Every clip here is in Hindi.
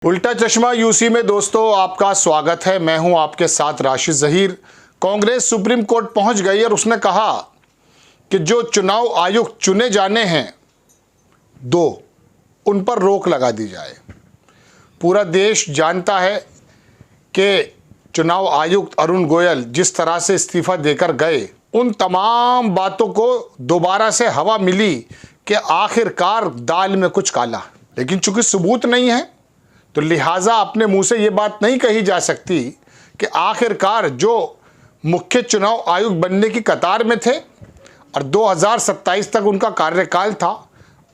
उल्टा चश्मा यूसी में दोस्तों आपका स्वागत है। मैं हूं आपके साथ राशिद जहीर। कांग्रेस सुप्रीम कोर्ट पहुंच गई और उसने कहा कि जो चुनाव आयुक्त चुने जाने हैं उन पर रोक लगा दी जाए। पूरा देश जानता है कि चुनाव आयुक्त अरुण गोयल जिस तरह से इस्तीफा देकर गए, उन तमाम बातों को दोबारा से हवा मिली कि आखिरकार दाल में कुछ काला। लेकिन चूंकि सबूत नहीं है तो लिहाजा अपने मुंह से ये बात नहीं कही जा सकती कि आखिरकार जो मुख्य चुनाव आयुक्त बनने की कतार में थे और 2027 तक उनका कार्यकाल था,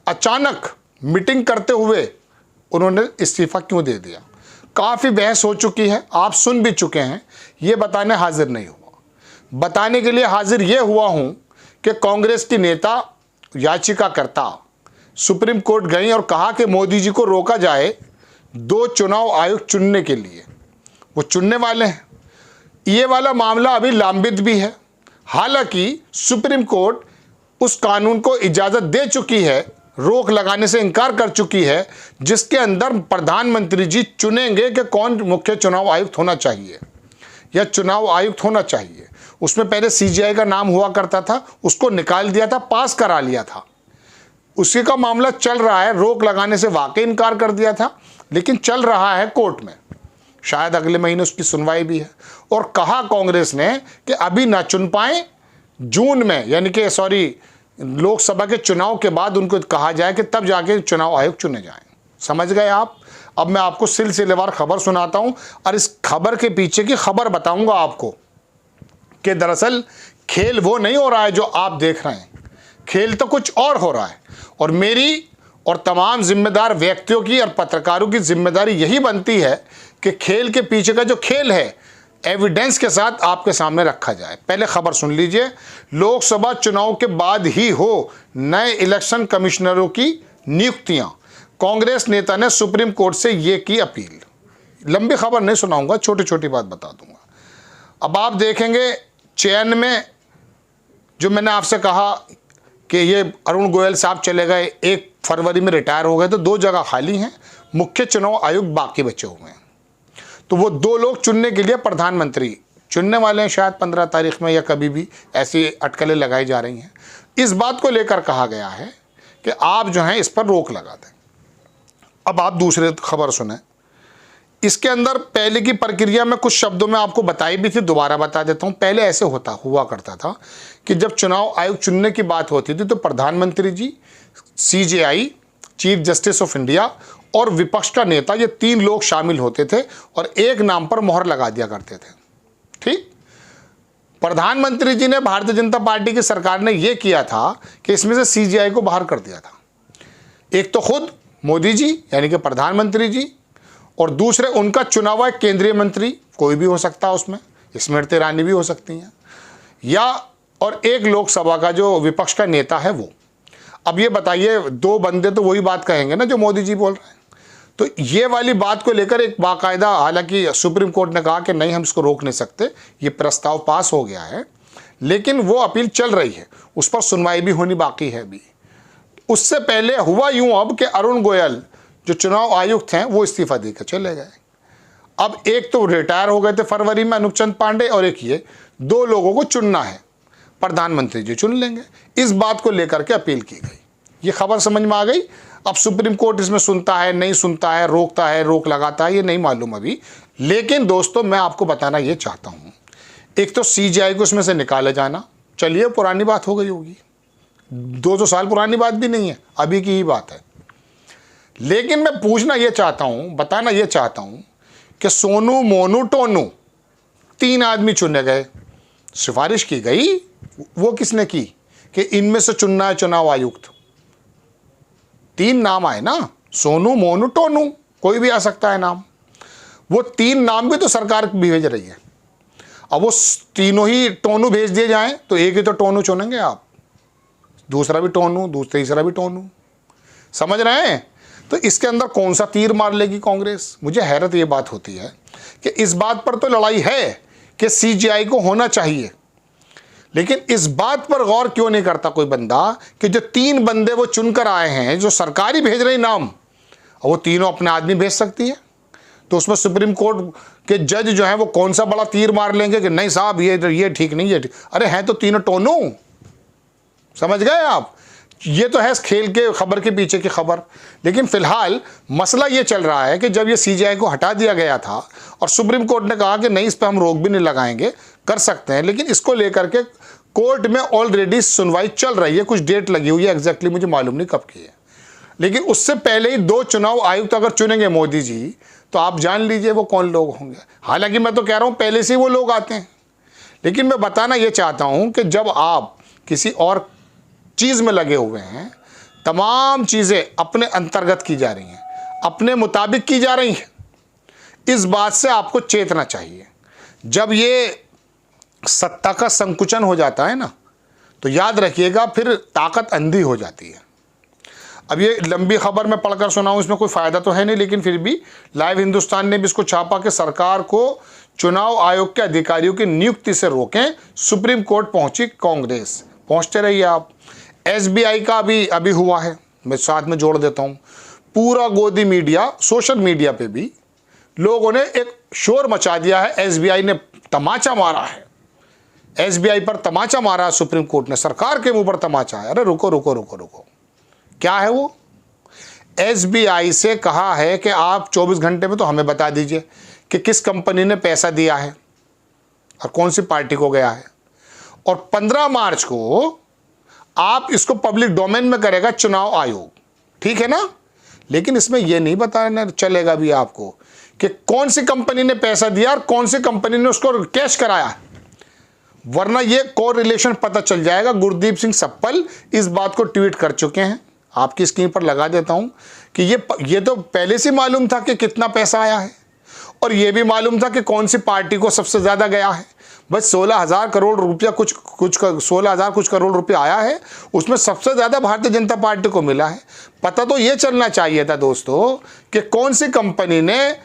अचानक मीटिंग करते हुए उन्होंने इस्तीफा क्यों दे दिया। काफ़ी बहस हो चुकी है, आप सुन भी चुके हैं। ये बताने हाजिर नहीं हुआ। बताने के लिए हाजिर ये हुआ हूँ कि कांग्रेस की नेता याचिकाकर्ता सुप्रीम कोर्ट गई और कहा कि मोदी जी को रोका जाए 2 चुनाव आयुक्त चुनने के लिए। वो चुनने वाले हैं। ये वाला मामला अभी लंबित भी है। हालांकि सुप्रीम कोर्ट उस कानून को इजाज़त दे चुकी है, रोक लगाने से इनकार कर चुकी है, जिसके अंदर प्रधानमंत्री जी चुनेंगे कि कौन मुख्य चुनाव आयुक्त होना चाहिए या चुनाव आयुक्त होना चाहिए। उसमें पहले सीजीआई का नाम हुआ करता था, उसको निकाल दिया था, पास करा लिया था। उसी का मामला चल रहा है। रोक लगाने से वाकई इनकार कर दिया था, लेकिन चल रहा है कोर्ट में। शायद अगले महीने उसकी सुनवाई भी है। और कहा कांग्रेस ने कि अभी ना चुन पाए, जून में यानी कि लोकसभा के चुनाव के बाद उनको कहा जाए कि तब जाके चुनाव आयोग चुने जाएं। समझ गए आप? अब मैं आपको सिलसिलेवार खबर सुनाता हूं और इस खबर के पीछे की खबर बताऊंगा आपको कि दरअसल खेल वो नहीं हो रहा है जो आप देख रहे हैं। खेल तो कुछ और हो रहा है। और मेरी और तमाम जिम्मेदार व्यक्तियों की और पत्रकारों की जिम्मेदारी यही बनती है कि खेल के पीछे का जो खेल है एविडेंस के साथ आपके सामने रखा जाए। पहले खबर सुन लीजिए। लोकसभा चुनाव के बाद ही हो नए इलेक्शन कमिश्नरों की नियुक्तियां। कांग्रेस नेता ने सुप्रीम कोर्ट से ये की अपील। लंबी खबर नहीं सुनाऊंगा, छोटी छोटी बात बता दूंगा। अब आप देखेंगे चयन में जो मैंने आपसे कहा कि ये अरुण गोयल साहब चले गए, 1 फरवरी में रिटायर हो गए, तो 2 जगह खाली हैं। मुख्य चुनाव आयुक्त बाकी बचे हुए हैं। तो वो 2 लोग चुनने के लिए प्रधानमंत्री चुनने वाले हैं, शायद 15 तारीख में या कभी भी। ऐसी अटकलें लगाई जा रही हैं। इस बात को लेकर कहा गया है कि आप जो हैं इस पर रोक लगा दें। अब आप दूसरे खबर सुने। इसके अंदर पहले की प्रक्रिया में कुछ शब्दों में आपको बताई भी थी, दोबारा बता देता हूं। पहले ऐसे हुआ करता था कि जब चुनाव आयोग चुनने की बात होती थी तो प्रधानमंत्री जी, CJI, chief justice of India और विपक्ष का नेता, ये 3 लोग शामिल होते थे और एक नाम पर मोहर लगा दिया करते थे। ठीक, प्रधानमंत्री जी ने, भारतीय जनता पार्टी की सरकार ने यह किया था कि इसमें से सीजेआई को बाहर कर दिया था। एक तो खुद मोदी जी यानी कि प्रधानमंत्री जी, और दूसरे उनका चुना हुआ केंद्रीय मंत्री, कोई भी हो सकता है उसमें, स्मृति ईरानी भी हो सकती हैं, या और एक लोकसभा का जो विपक्ष का नेता है वो। अब ये बताइए, 2 बंदे तो वही बात कहेंगे ना जो मोदी जी बोल रहे हैं। तो ये वाली बात को लेकर एक बाकायदा, हालांकि सुप्रीम कोर्ट ने कहा कि नहीं हम इसको रोक नहीं सकते, ये प्रस्ताव पास हो गया है, लेकिन वो अपील चल रही है, उस पर सुनवाई भी होनी बाकी है अभी। उससे पहले हुआ यूं अब कि अरुण गोयल जो चुनाव आयुक्त हैं वो इस्तीफा देकर चले गए। अब एक तो रिटायर हो गए थे फरवरी में, अनूप चंद पांडे, और एक ये 2 लोगों को चुनना है, प्रधानमंत्री जी चुन लेंगे। इस बात को लेकर के अपील की गई। ये खबर समझ में आ गई। अब सुप्रीम कोर्ट इसमें सुनता है, नहीं सुनता है, रोकता है, रोक लगाता है, ये नहीं मालूम अभी। लेकिन दोस्तों मैं आपको बताना ये चाहता हूँ, एक तो सीजीआई को इसमें से निकाले जाना, चलिए पुरानी बात हो गई होगी, 200 साल पुरानी बात भी नहीं है, अभी की ही बात है। लेकिन मैं पूछना ये चाहता हूं, बताना ये चाहता हूं कि सोनू, मोनू, टोनू 3 आदमी चुने गए, सिफारिश की गई। वो किसने की कि इनमें से चुनना है चुनाव आयुक्त। 3 नाम आए ना, सोनू, मोनू, टोनू, कोई भी आ सकता है नाम। वो 3 नाम भी तो सरकार भी भेज रही है। अब वो तीनों ही टोनू भेज दिए जाएं तो एक ही तो टोनू चुनेंगे आप, दूसरा भी टोनू, तीसरा भी टोनू। समझ रहे हैं? तो इसके अंदर कौन सा तीर मार लेगी कांग्रेस? मुझे हैरत ये बात होती है कि इस बात पर तो लड़ाई है कि सीजीआई को होना चाहिए, लेकिन इस बात पर गौर क्यों नहीं करता कोई बंदा कि जो 3 बंदे वो चुनकर आए हैं, जो सरकारी भेज रही नाम, वो तीनों अपने आदमी भेज सकती है। तो उसमें सुप्रीम कोर्ट के जज जो हैं वो कौन सा बड़ा तीर मार लेंगे कि नहीं साहब ये ठीक नहीं, ये ठीक। अरे हैं तो तीनों टोनू, समझ गए आप। ये तो है इस खेल के खबर के पीछे की खबर। लेकिन फिलहाल मसला ये चल रहा है कि जब ये सीजीआई को हटा दिया गया था और सुप्रीम कोर्ट ने कहा कि नहीं, इस पर हम रोक भी नहीं लगाएंगे, कर सकते हैं, लेकिन इसको लेकर के कोर्ट में ऑलरेडी सुनवाई चल रही है, कुछ डेट लगी हुई है, एग्जैक्टली मुझे मालूम नहीं कब की है। लेकिन उससे पहले ही 2 चुनाव आयुक्त अगर चुनेंगे मोदी जी, तो आप जान लीजिए वो कौन लोग होंगे। हालांकि मैं तो कह रहा हूं पहले से ही वो लोग आते हैं, लेकिन मैं बताना ये चाहता हूं कि जब आप किसी और चीज़ में लगे हुए हैं, तमाम चीज़ें अपने अंतर्गत की जा रही हैं, अपने मुताबिक की जा रही हैं, इस बात से आपको चेतना चाहिए। जब ये सत्ता का संकुचन हो जाता है ना, तो याद रखिएगा फिर ताकत अंधी हो जाती है। अब ये लंबी खबर मैं पढ़कर सुनाऊं, इसमें कोई फ़ायदा तो है नहीं, लेकिन फिर भी लाइव हिंदुस्तान ने भी इसको छापा कि सरकार को चुनाव आयोग के अधिकारियों की नियुक्ति से रोकें, सुप्रीम कोर्ट पहुंची कांग्रेस। पहुंचते रहिए आप। एसबीआई का अभी हुआ है, मैं साथ में जोड़ देता हूं। पूरा गोदी मीडिया, सोशल मीडिया पे भी लोगों ने एक शोर मचा दिया है, एसबीआई ने तमाचा मारा है, एसबीआई पर तमाचा मारा है सुप्रीम कोर्ट ने, सरकार के मुंह पर तमाचा है। अरे रुको रुको रुको रुको, क्या है वो? एसबीआई से कहा है कि आप 24 घंटे में तो हमें बता दीजिए कि किस कंपनी ने पैसा दिया है और कौन सी पार्टी को गया है, और 15 मार्च को आप इसको पब्लिक डोमेन में करेगा चुनाव आयोग, ठीक है ना। लेकिन इसमें यह नहीं बताना चलेगा भी आपको कि कौन सी कंपनी ने पैसा दिया और कौन सी कंपनी ने उसको कैश कराया, वरना ये कोरिलेशन पता चल जाएगा। गुरदीप सिंह सप्पल इस बात को ट्वीट कर चुके हैं, आपकी स्क्रीन पर लगा देता हूं कि ये तो पहले से मालूम था कि कितना पैसा आया है, और ये भी मालूम था कि कौन सी पार्टी को सबसे ज़्यादा गया है। बस 16,000 करोड़ रुपया कुछ 16,000 कुछ करोड़ रुपया आया है, उसमें सबसे ज़्यादा भारतीय जनता पार्टी को मिला है। पता तो ये चलना चाहिए था दोस्तों कि कौन सी कंपनी ने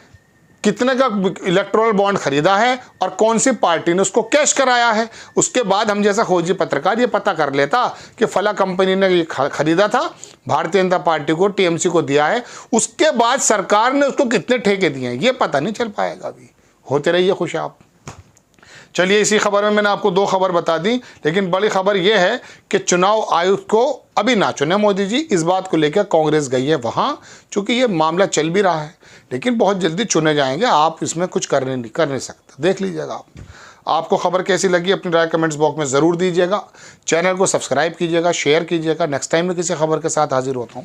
कितने का इलेक्टोरल बॉन्ड खरीदा है और कौन सी पार्टी ने उसको कैश कराया है। उसके बाद हम जैसा खोजी पत्रकार ये पता कर लेता कि फला कंपनी ने ये खरीदा था, भारतीय जनता पार्टी को, टीएमसी को दिया है, उसके बाद सरकार ने उसको कितने ठेके दिए हैं ये पता नहीं चल पाएगा। अभी होते रहिए खुश आप। चलिए, इसी खबर में मैंने आपको 2 खबर बता दी, लेकिन बड़ी खबर यह है कि चुनाव आयुक्त को अभी ना चुने मोदी जी। इस बात को लेकर कांग्रेस गई है वहाँ, चूँकि ये मामला चल भी रहा है, लेकिन बहुत जल्दी चुने जाएंगे। आप इसमें कुछ कर नहीं सकते, देख लीजिएगा आप। आपको खबर कैसी लगी अपनी राय कमेंट्स बॉक्स में ज़रूर दीजिएगा। चैनल को सब्सक्राइब कीजिएगा, शेयर कीजिएगा। नेक्स्ट टाइम में किसी खबर के साथ हाजिर होता हूँ।